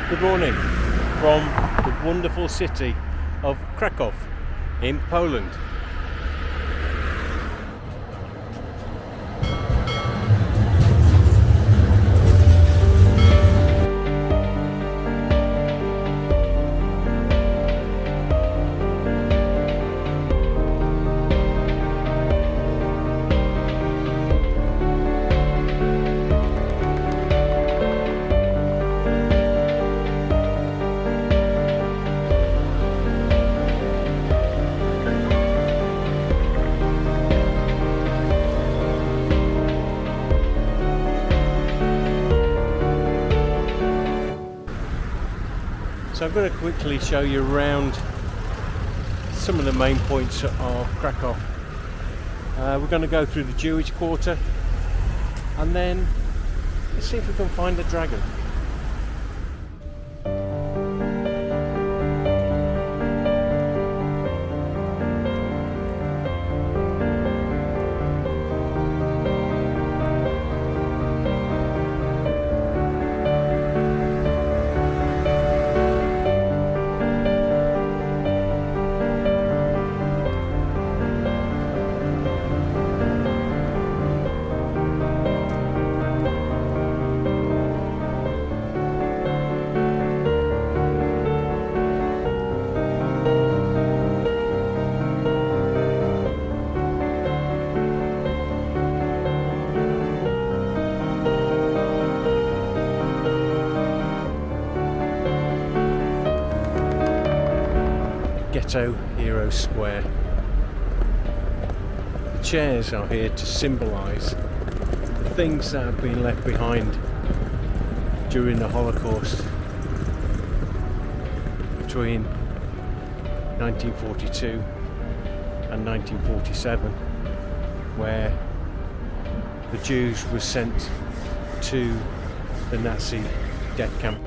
Good morning from the wonderful city of Krakow in Poland. So I'm going to quickly show you around some of the main points of Krakow. We're going to go through the Jewish quarter and then let's see if we can find the dragon. Ghetto Hero Square. The chairs are here to symbolise the things that have been left behind during the Holocaust between 1942 and 1947, where the Jews were sent to the Nazi death camp.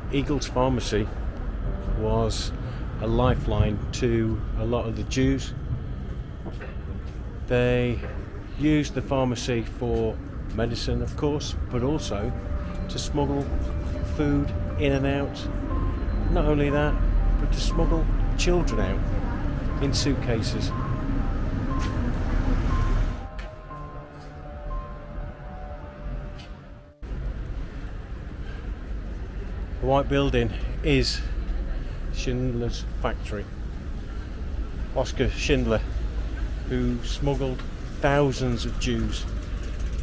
Eagle's Pharmacy was a lifeline to a lot of the Jews. They used the pharmacy for medicine, of course, but also to smuggle food in and out. Not only that, but to smuggle children out in suitcases. The white building is Schindler's factory. Oskar Schindler, who smuggled thousands of Jews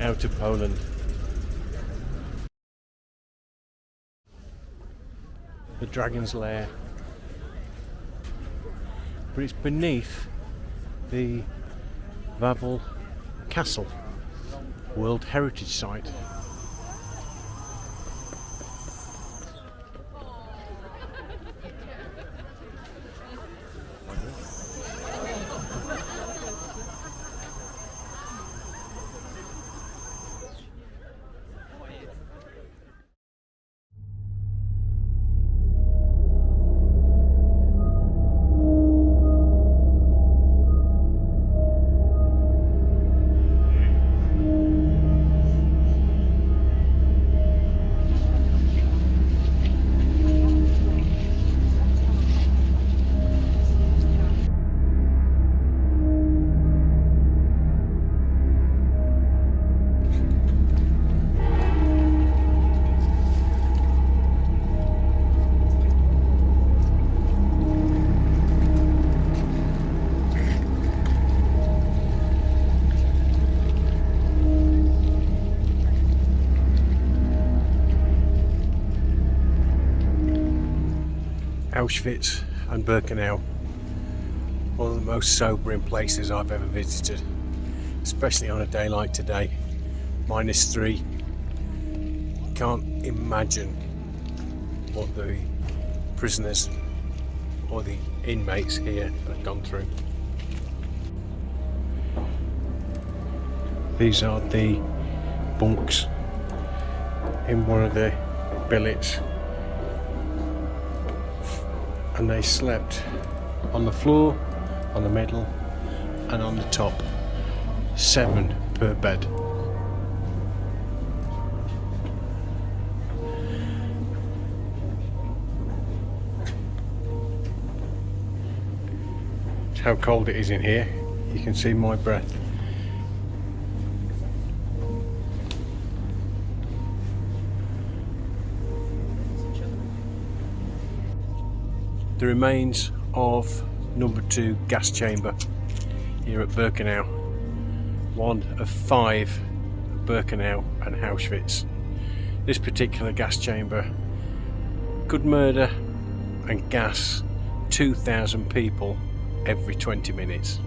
out of Poland. The Dragon's Lair. But it's beneath the Wawel Castle, World Heritage Site. Auschwitz and Birkenau, one of the most sobering places I've ever visited, especially on a day like today, -3. Can't imagine what the prisoners or the inmates here have gone through. These are the bunks in one of the billets, and they slept on the floor, on the middle and on the top. 7 per bed. How cold it is in here. You can see my breath. The remains of number 2 gas chamber here at Birkenau, one of 5 Birkenau and Auschwitz. This particular gas chamber could murder and gas 2,000 people every 20 minutes.